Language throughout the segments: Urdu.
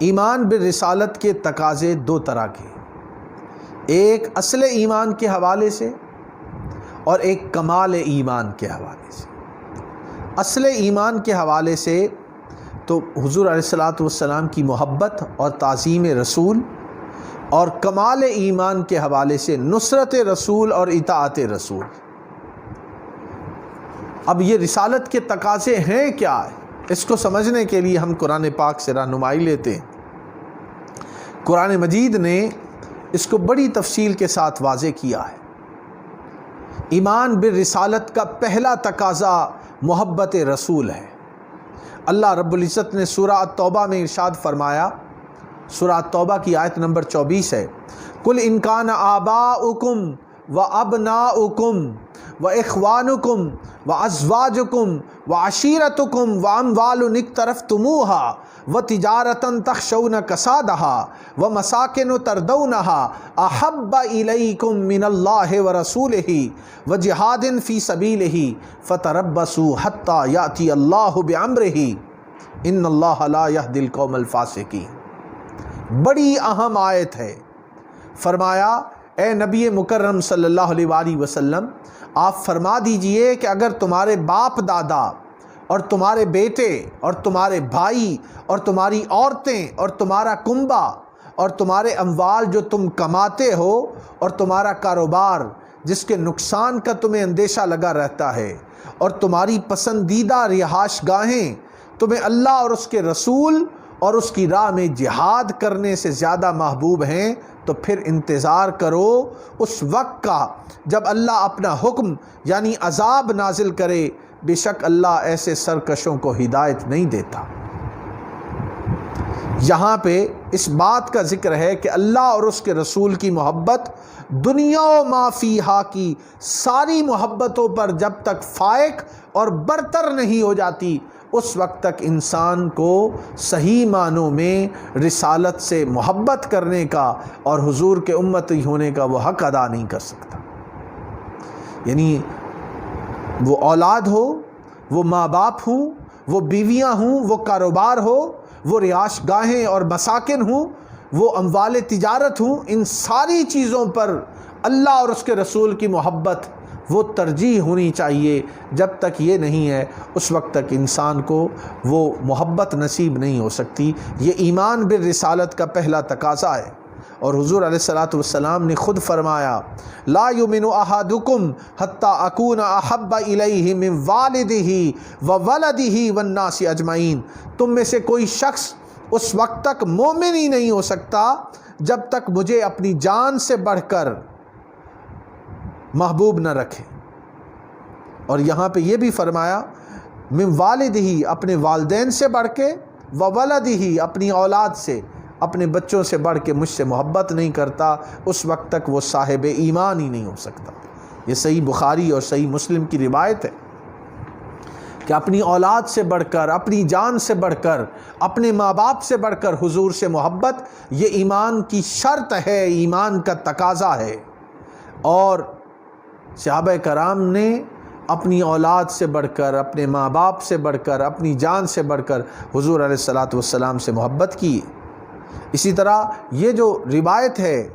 ایمان بالرسالت کے تقاضے دو طرح کے، ایک اصل ایمان کے حوالے سے اور ایک کمال ایمان کے حوالے سے۔ اصل ایمان کے حوالے سے تو حضور علیہ الصلاۃ والسلام کی محبت اور تعظیم رسول، اور کمال ایمان کے حوالے سے نصرت رسول اور اطاعت رسول۔ اب یہ رسالت کے تقاضے ہیں کیا؟ اس کو سمجھنے کے لیے ہم قرآن پاک سے رہنمائی لیتے ہیں۔ قرآن مجید نے اس کو بڑی تفصیل کے ساتھ واضح کیا ہے۔ ایمان بالرسالت کا پہلا تقاضا محبت رسول ہے۔ اللہ رب العزت نے سورہ التوبہ میں ارشاد فرمایا، سورہ التوبہ کی آیت نمبر 24 ہے، قُلْ إِنْ كَانَ آبَاؤُكُمْ وَأَبْنَاؤُكُمْ وَإِخْوَانُكُمْ وَأَزْوَاجُكُمْ وَعَشِيرَتُكُمْ وَأَمْوَالٌ اقْتَرَفْتُمُوهَا وَتِجَارَةً تَخْشَوْنَ كَسَادَهَا وَمَسَاكِنُ تَرْضَوْنَهَا أَحَبَّ إِلَيْكُمْ مِنَ اللَّهِ وَرَسُولِهِ وَجِهَادٍ فِي سَبِيلِهِ فَتَرَبَّصُوا حَتَّى يَأْتِيَ اللَّهُ بِأَمْرِهِ إِنَّ اللَّهَ لَا يَهْدِي الْقَوْمَ الْفَاسِقِينَ۔ بڑی اہم آیت ہے۔ فرمایا اے نبی مکرم صلی اللہ علیہ وآلہ وسلم، آپ فرما دیجئے کہ اگر تمہارے باپ دادا اور تمہارے بیٹے اور تمہارے بھائی اور تمہاری عورتیں اور تمہارا کنبہ اور تمہارے اموال جو تم کماتے ہو اور تمہارا کاروبار جس کے نقصان کا تمہیں اندیشہ لگا رہتا ہے اور تمہاری پسندیدہ رہائش گاہیں تمہیں اللہ اور اس کے رسول اور اس کی راہ میں جہاد کرنے سے زیادہ محبوب ہیں، تو پھر انتظار کرو اس وقت کا جب اللہ اپنا حکم یعنی عذاب نازل کرے، بے شک اللہ ایسے سرکشوں کو ہدایت نہیں دیتا۔ یہاں پہ اس بات کا ذکر ہے کہ اللہ اور اس کے رسول کی محبت دنیا و ما فیہا کی ساری محبتوں پر جب تک فائق اور برتر نہیں ہو جاتی، اس وقت تک انسان کو صحیح معنوں میں رسالت سے محبت کرنے کا اور حضور کے امتی ہونے کا وہ حق ادا نہیں کر سکتا۔ یعنی وہ اولاد ہو، وہ ماں باپ ہوں، وہ بیویاں ہوں، وہ کاروبار ہو، وہ رہائش گاہیں اور مساکن ہوں، وہ اموال تجارت ہوں، ان ساری چیزوں پر اللہ اور اس کے رسول کی محبت وہ ترجیح ہونی چاہیے۔ جب تک یہ نہیں ہے اس وقت تک انسان کو وہ محبت نصیب نہیں ہو سکتی۔ یہ ایمان بالرسالت کا پہلا تقاضا ہے۔ اور حضور علیہ الصلاۃ والسلام نے خود فرمایا، لا یؤمن احدکم حتی اکون احب الیہ من والدہ وولدہ والناس اجمعین۔ تم میں سے کوئی شخص اس وقت تک مومن ہی نہیں ہو سکتا جب تک مجھے اپنی جان سے بڑھ کر محبوب نہ رکھے۔ اور یہاں پہ یہ بھی فرمایا، من والدہ اپنے والدین سے بڑھ کے، وولدہ اپنی اولاد سے، اپنے بچوں سے بڑھ کے مجھ سے محبت نہیں کرتا، اس وقت تک وہ صاحب ایمان ہی نہیں ہو سکتا۔ یہ صحیح بخاری اور صحیح مسلم کی روایت ہے کہ اپنی اولاد سے بڑھ کر، اپنی جان سے بڑھ کر، اپنے ماں باپ سے بڑھ کر حضور سے محبت یہ ایمان کی شرط ہے، ایمان کا تقاضا ہے۔ اور صحابہ کرام نے اپنی اولاد سے بڑھ کر، اپنے ماں باپ سے بڑھ کر، اپنی جان سے بڑھ کر حضور علیہ الصلاۃ والسلام سے محبت کی۔ اسی طرح یہ جو روایت ہے،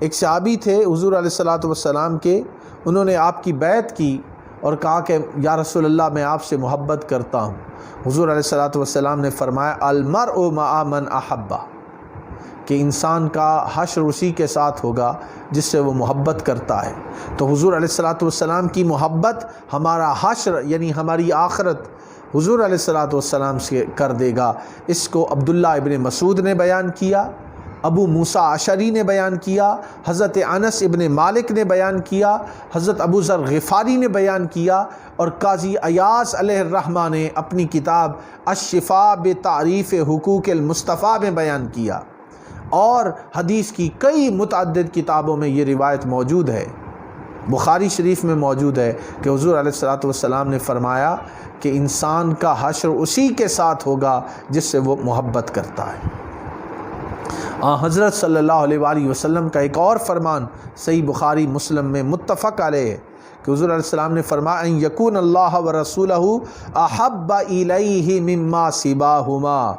ایک صحابی تھے حضور علیہ الصلاۃ والسلام کے، انہوں نے آپ کی بیعت کی اور کہا کہ یا رسول اللہ میں آپ سے محبت کرتا ہوں۔ حضور علیہ الصلاۃ والسلام نے فرمایا، المرء مع من احبہ، کہ انسان کا حشر اسی کے ساتھ ہوگا جس سے وہ محبت کرتا ہے۔ تو حضور علیہ الصلاۃ والسلام کی محبت ہمارا حشر یعنی ہماری آخرت حضور علیہ الصلاۃ والسلام سے کر دے گا۔ اس کو عبداللہ ابن مسعود نے بیان کیا، ابو موسیٰ اشعری نے بیان کیا، حضرت انس ابن مالک نے بیان کیا، حضرت ابو ذر غفاری نے بیان کیا، اور قاضی ایاض علیہ الرحمہ نے اپنی کتاب الشفاء بتعریف حقوق المصطفیٰ میں بیان کیا۔ اور حدیث کی کئی متعدد کتابوں میں یہ روایت موجود ہے، بخاری شریف میں موجود ہے کہ حضور علیہ الصلاۃ والسلام نے فرمایا کہ انسان کا حشر اسی کے ساتھ ہوگا جس سے وہ محبت کرتا ہے۔ حضرت صلی اللہ علیہ وآلہ وسلم کا ایک اور فرمان صحیح بخاری مسلم میں متفق علیہ ہے کہ حضور علیہ السلام نے فرمایا، ان یکون اللہ ورسولہ احب الیہ مما سواہما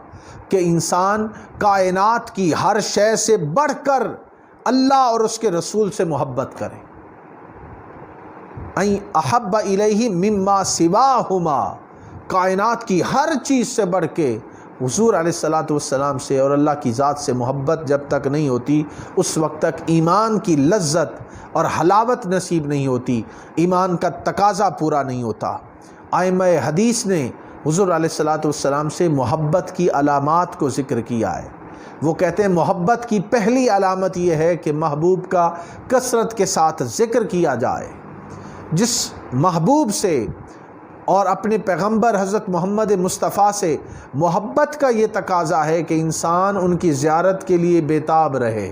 کہ انسان کائنات کی ہر شے سے بڑھ کر اللہ اور اس کے رسول سے محبت کرے. این احب الیہ مما سواہما، کائنات کی ہر چیز سے بڑھ کے حضور علیہ الصلاۃ والسلام سے اور اللہ کی ذات سے محبت جب تک نہیں ہوتی اس وقت تک ایمان کی لذت اور حلاوت نصیب نہیں ہوتی، ایمان کا تقاضا پورا نہیں ہوتا. ائمہ حدیث نے حضور علیہ الصلاۃ والسلام سے محبت کی علامات کو ذکر کیا ہے. وہ کہتے ہیں محبت کی پہلی علامت یہ ہے کہ محبوب کا کثرت کے ساتھ ذکر کیا جائے. جس محبوب سے اور اپنے پیغمبر حضرت محمد مصطفیٰ سے محبت کا یہ تقاضا ہے کہ انسان ان کی زیارت کے لیے بیتاب رہے،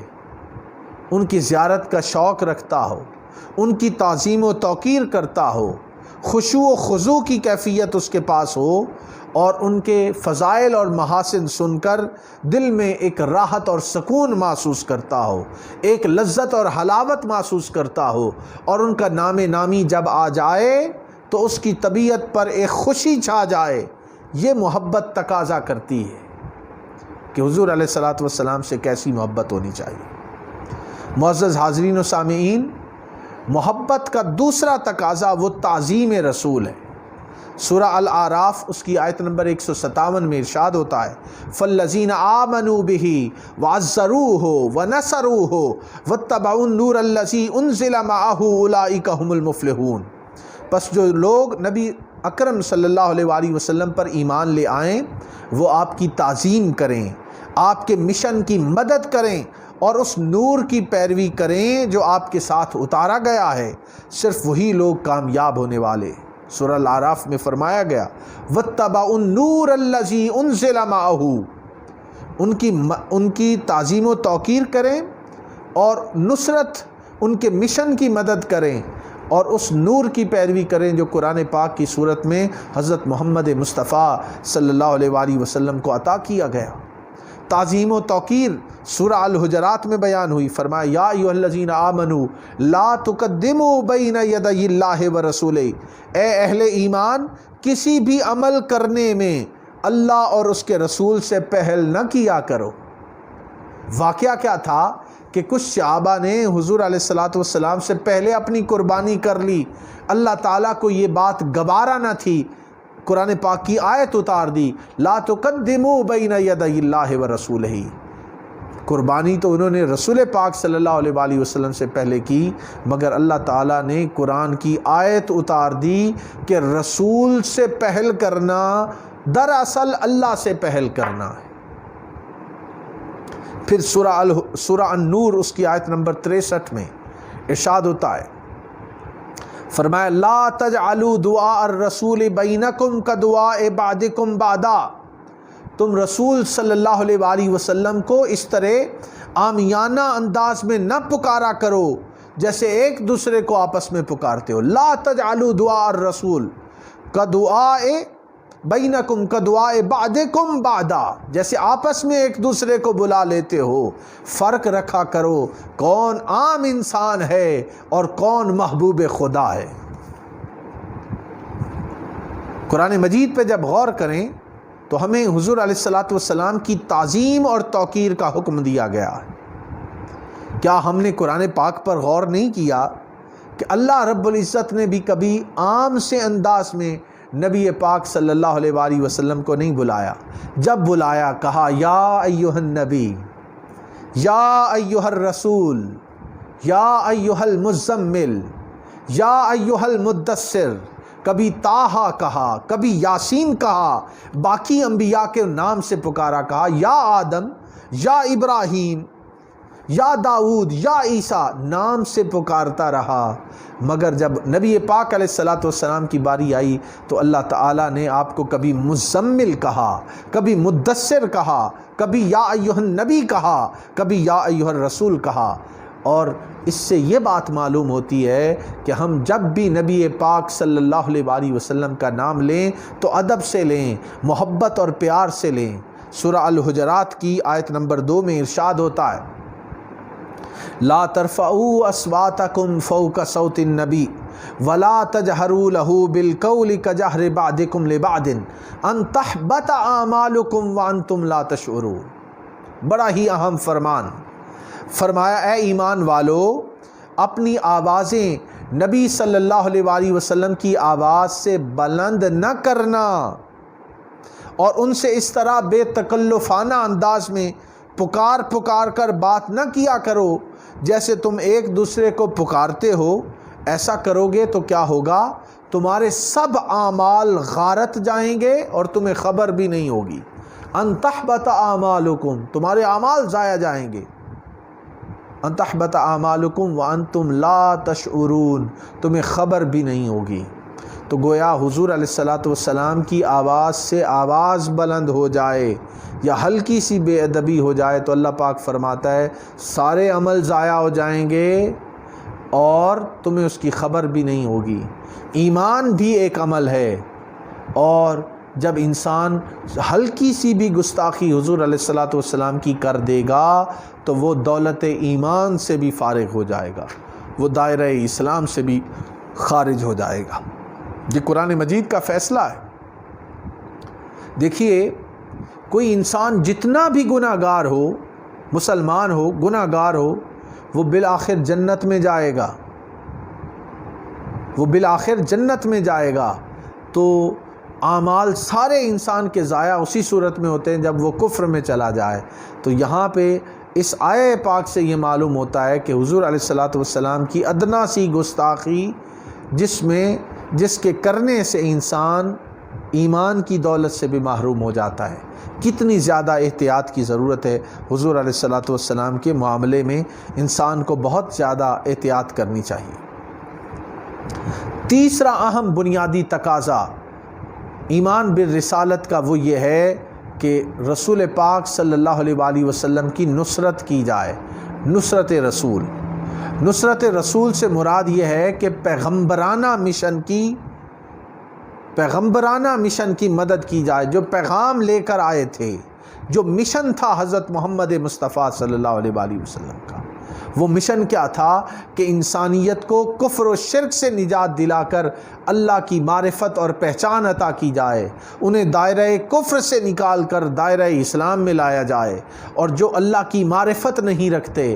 ان کی زیارت کا شوق رکھتا ہو، ان کی تعظیم و توقیر کرتا ہو، خشوع و خضوع کی کیفیت اس کے پاس ہو، اور ان کے فضائل اور محاسن سن کر دل میں ایک راحت اور سکون محسوس کرتا ہو، ایک لذت اور حلاوت محسوس کرتا ہو، اور ان کا نام نامی جب آ جائے تو اس کی طبیعت پر ایک خوشی چھا جائے. یہ محبت تقاضا کرتی ہے کہ حضور علیہ الصلاۃ والسلام سے کیسی محبت ہونی چاہیے. معزز حاضرین و سامعین، محبت کا دوسرا تقاضا وہ تعظیم رسول ہے. سورہ الاعراف اس کی آیت نمبر 157 میں ارشاد ہوتا ہے فَالَّذِينَ آمَنُوا بِهِ وَعَزَّرُوهُ وَنَصَرُوهُ وَاتَّبَعُوا النُّورَ الَّذِي أُنزِلَ مَعَهُ أُولَٰئِكَ هُمُ الْمُفْلِحُونَ. پس جو لوگ نبی اکرم صلی اللہ علیہ وآلہ وسلم پر ایمان لے آئیں وہ آپ کی تعظیم کریں، آپ کے مشن کی مدد کریں اور اس نور کی پیروی کریں جو آپ کے ساتھ اتارا گیا ہے. صرف وہی لوگ کامیاب ہونے والے. سورہ الاعراف میں فرمایا گیا وَاتَّبَعُوا النُّورَ الَّذِي أُنزِلَ مَعَهُ، ان کی تعظیم و توقیر کریں اور نصرت ان کے مشن کی مدد کریں اور اس نور کی پیروی کریں جو قرآن پاک کی صورت میں حضرت محمد مصطفیٰ صلی اللہ علیہ وآلہ وسلم کو عطا کیا گیا. تعظیم و توقیر سورہ الحجرات میں بیان ہوئی. فرمایا یا ایھا الذین آمنوا لا تقدموا بین یدی اللہ ورسولہ، اے اہل ایمان کسی بھی عمل کرنے میں اللہ اور اس کے رسول سے پہل نہ کیا کرو. واقعہ کیا تھا کہ کچھ صحابہ نے حضور علیہ الصلاۃ والسلام سے پہلے اپنی قربانی کر لی. اللہ تعالیٰ کو یہ بات گوارا نہ تھی، قرآن پاک کی آیت اتار دی لا تقدموا بین یدی اللہ ورسولہ. قربانی تو انہوں نے رسول پاک صلی اللہ علیہ وآلہ وسلم سے پہلے کی، مگر اللہ تعالیٰ نے قرآن کی آیت اتار دی کہ رسول سے پہل کرنا دراصل اللہ سے پہل کرنا ہے. پھر سورہ النور اس کی آیت نمبر 63 میں ارشاد ہوتا ہے فرمایا لا تجعلوا دعاء الرسول بینکم کدعاء بعضکم بعضا. تم رسول صلی اللہ علیہ وآلہ وسلم کو اس طرح عامیانہ انداز میں نہ پکارا کرو جیسے ایک دوسرے کو آپس میں پکارتے ہو. لا تجعلوا دعاء الرسول کدعاء بینکم کدعاء بعضکم بعضا، جیسے آپس میں ایک دوسرے کو بلا لیتے ہو. فرق رکھا کرو کون عام انسان ہے اور کون محبوب خدا ہے. قرآن مجید پہ جب غور کریں تو ہمیں حضور علیہ الصلاۃ والسلام کی تعظیم اور توقیر کا حکم دیا گیا ہے. کیا ہم نے قرآن پاک پر غور نہیں کیا کہ اللہ رب العزت نے بھی کبھی عام سے انداز میں نبی پاک صلی اللہ علیہ وآلہ وسلم کو نہیں بلایا؟ جب بلایا کہا یا ایھا النبی، یا ایھا الرسول، یا ایھا المزمل، یا ایھا المدثر. کبھی طٰہٰ کہا، کبھی یاسین کہا، باقی انبیاء کے نام سے پکارا، کہا یا آدم، یا ابراہیم، یا داؤد، یا عیسیٰ، نام سے پکارتا رہا. مگر جب نبی پاک علیہ الصلاۃ والسلام کی باری آئی تو اللہ تعالیٰ نے آپ کو کبھی مزمل کہا، کبھی مدثر کہا، کبھی یا ایھا النبی کہا، کبھی یا ایھا الرسول کہا. اور اس سے یہ بات معلوم ہوتی ہے کہ ہم جب بھی نبی پاک صلی اللہ علیہ وآلہ وسلم کا نام لیں تو ادب سے لیں، محبت اور پیار سے لیں. سورہ الحجرات کی آیت نمبر 2 میں ارشاد ہوتا ہے لا ترفعوا اصواتکم فوق صوت النبی ولا تجہروا لہ بالقول کجہر بعضکم لبعض ان تحبط اعمالکم وانتم لا تشعرون۔ بڑا ہی اہم فرمان فرمایا، اے ایمان والو، اپنی آوازیں نبی صلی اللہ علیہ وآلہ وسلم کی آواز سے بلند نہ کرنا، اور ان سے اس طرح بے تکلفانہ انداز میں پکار کر بات نہ کیا کرو جیسے تم ایک دوسرے کو پکارتے ہو۔ ایسا کرو گے تو کیا ہوگا؟ تمہارے سب اعمال غارت جائیں گے اور تمہیں خبر بھی نہیں ہوگی۔ ان تحبط اعمالکم، تمہارے اعمال ضائع جائیں گے۔ ان تحبط اعمالکم وانتم لا تشعرون، تمہیں خبر بھی نہیں ہوگی۔ تو گویا حضور علیہ الصلاۃ والسلام کی آواز سے آواز بلند ہو جائے یا ہلکی سی بے ادبی ہو جائے تو اللہ پاک فرماتا ہے سارے عمل ضائع ہو جائیں گے اور تمہیں اس کی خبر بھی نہیں ہوگی۔ ایمان بھی ایک عمل ہے، اور جب انسان ہلکی سی بھی گستاخی حضور علیہ الصلاۃ والسلام کی کر دے گا تو وہ دولت ایمان سے بھی فارغ ہو جائے گا، وہ دائرہ اسلام سے بھی خارج ہو جائے گا۔ یہ قرآن مجید کا فیصلہ ہے۔ دیکھیے، کوئی انسان جتنا بھی گناہ گار ہو، مسلمان ہو، گناہ گار ہو، وہ بالآخر جنت میں جائے گا، وہ بالآخر جنت میں جائے گا۔ تو اعمال سارے انسان کے ضائع اسی صورت میں ہوتے ہیں جب وہ کفر میں چلا جائے۔ تو یہاں پہ اس آیہ پاک سے یہ معلوم ہوتا ہے کہ حضور علیہ الصلاۃ والسلام کی ادنا سی گستاخی جس کے کرنے سے انسان ایمان کی دولت سے بھی محروم ہو جاتا ہے، کتنی زیادہ احتیاط کی ضرورت ہے۔ حضور علیہ الصلاۃ والسلام کے معاملے میں انسان کو بہت زیادہ احتیاط کرنی چاہیے۔ تیسرا اہم بنیادی تقاضا ایمان بالرسالت کا وہ یہ ہے کہ رسول پاک صلی اللہ علیہ وآلہ وسلم کی نصرت کی جائے۔ نصرت رسول، نصرت رسول سے مراد یہ ہے کہ پیغمبرانہ مشن کی مدد کی جائے۔ جو پیغام لے کر آئے تھے، جو مشن تھا حضرت محمد مصطفیٰ صلی اللہ علیہ وآلہ وسلم کا، وہ مشن کیا تھا کہ انسانیت کو کفر و شرک سے نجات دلا کر اللہ کی معرفت اور پہچان عطا کی جائے، انہیں دائرہ کفر سے نکال کر دائرہ اسلام میں لایا جائے، اور جو اللہ کی معرفت نہیں رکھتے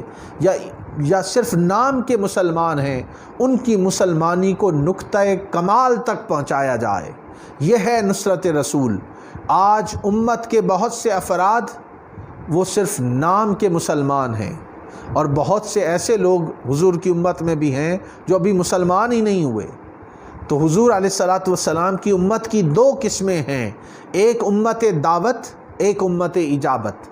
یا صرف نام کے مسلمان ہیں، ان کی مسلمانی کو نقطہ کمال تک پہنچایا جائے۔ یہ ہے نصرت رسول۔ آج امت کے بہت سے افراد وہ صرف نام کے مسلمان ہیں، اور بہت سے ایسے لوگ حضور کی امت میں بھی ہیں جو ابھی مسلمان ہی نہیں ہوئے۔ تو حضور علیہ الصلاۃ والسلام کی امت کی دو قسمیں ہیں، ایک امت دعوت، ایک امت اجابت۔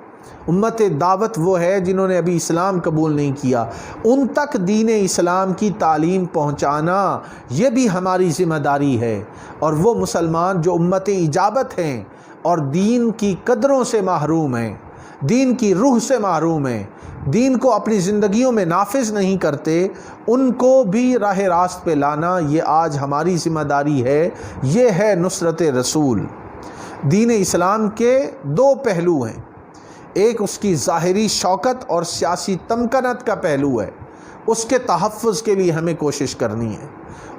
امت دعوت وہ ہے جنہوں نے ابھی اسلام قبول نہیں کیا، ان تک دین اسلام کی تعلیم پہنچانا یہ بھی ہماری ذمہ داری ہے۔ اور وہ مسلمان جو امت اجابت ہیں اور دین کی قدروں سے محروم ہیں، دین کی روح سے محروم ہیں، دین کو اپنی زندگیوں میں نافذ نہیں کرتے، ان کو بھی راہ راست پہ لانا یہ آج ہماری ذمہ داری ہے۔ یہ ہے نصرت رسول۔ دین اسلام کے دو پہلو ہیں، ایک اس کی ظاہری شوکت اور سیاسی تمکنت کا پہلو ہے، اس کے تحفظ کے لیے ہمیں کوشش کرنی ہے،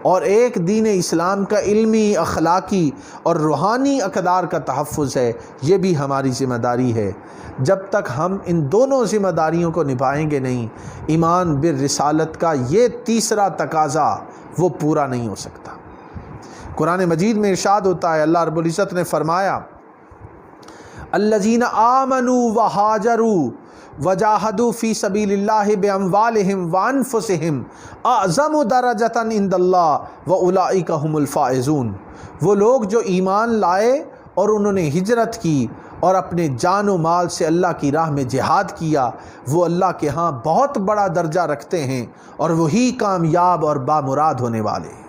اور ایک دین اسلام کا علمی، اخلاقی اور روحانی اقدار کا تحفظ ہے، یہ بھی ہماری ذمہ داری ہے۔ جب تک ہم ان دونوں ذمہ داریوں کو نبھائیں گے نہیں، ایمان بالرسالت کا یہ تیسرا تقاضا وہ پورا نہیں ہو سکتا۔ قرآن مجید میں ارشاد ہوتا ہے، اللہ رب العزت نے فرمایا، الذین آمنوا وہاجروا وجاہدوا فی سبیل اللہ باموالہم وانفسہم اعظم درجۃ عند اللہ واولئک ھم الفائزون۔ وہ لوگ جو ایمان لائے اور انہوں نے ہجرت کی اور اپنے جان و مال سے اللہ کی راہ میں جہاد کیا، وہ اللہ کے ہاں بہت بڑا درجہ رکھتے ہیں، اور وہی کامیاب اور بامراد ہونے والے ہیں۔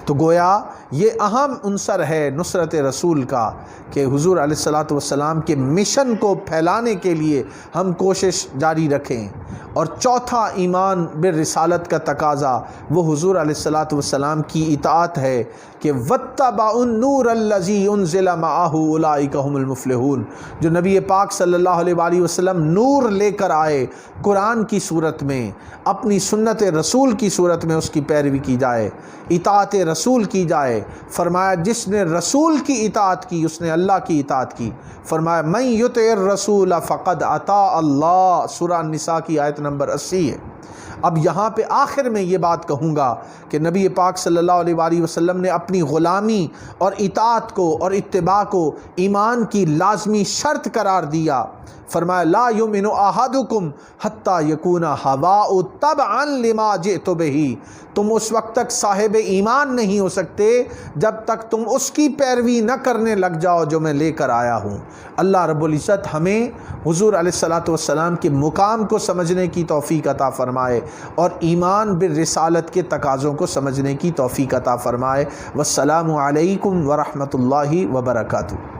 تو گویا یہ اہم عنصر ہے نصرت رسول کا کہ حضور علیہ الصلاۃ والسلام کے مشن کو پھیلانے کے لیے ہم کوشش جاری رکھیں۔ اور چوتھا ایمان بالرسالت کا تقاضا وہ حضور علیہ الصلاۃ والسلام کی اطاعت ہے کہ وَاتَّبَعُوا النُّورَ الَّذِي أُنزِلَ مَعَهُ أُولَٰئِكَ هُمُ الْمُفْلِحُونَ، جو نبی پاک صلی اللہ علیہ وآلہ وسلم نور لے کر آئے قرآن کی صورت میں، اپنی سنت رسول کی صورت میں اس کی پیروی کی جائے، اطاعت رسول کی جائے۔ فرمایا جس نے رسول کی اطاعت کی اس نے اللہ کی اطاعت کی۔ فرمایا مَن یُطِعِ الرَّسُولَ فَقَدْ أَطَاعَ اللَّهَ، سورہ النساء کی آیت نمبر 80 ہے۔ اب یہاں پہ آخر میں یہ بات کہوں گا کہ نبی پاک صلی اللہ علیہ وآلہ وسلم نے اپنی غلامی اور اطاعت کو اور اتباع کو ایمان کی لازمی شرط قرار دیا۔ فرمایا لا یؤمن احدکم حتی یکون ہواؤہ تبعا لما جئت بہ، تم اس وقت تک صاحب ایمان نہیں ہو سکتے جب تک تم اس کی پیروی نہ کرنے لگ جاؤ جو میں لے کر آیا ہوں۔ اللہ رب العزت ہمیں حضور علیہ الصلاۃ والسلام کے مقام کو سمجھنے کی توفیق عطا فرمائے اور ایمان بالرسالت کے تقاضوں کو سمجھنے کی توفیق عطا فرمائے۔ والسلام علیکم ورحمۃ اللہ وبرکاتہ۔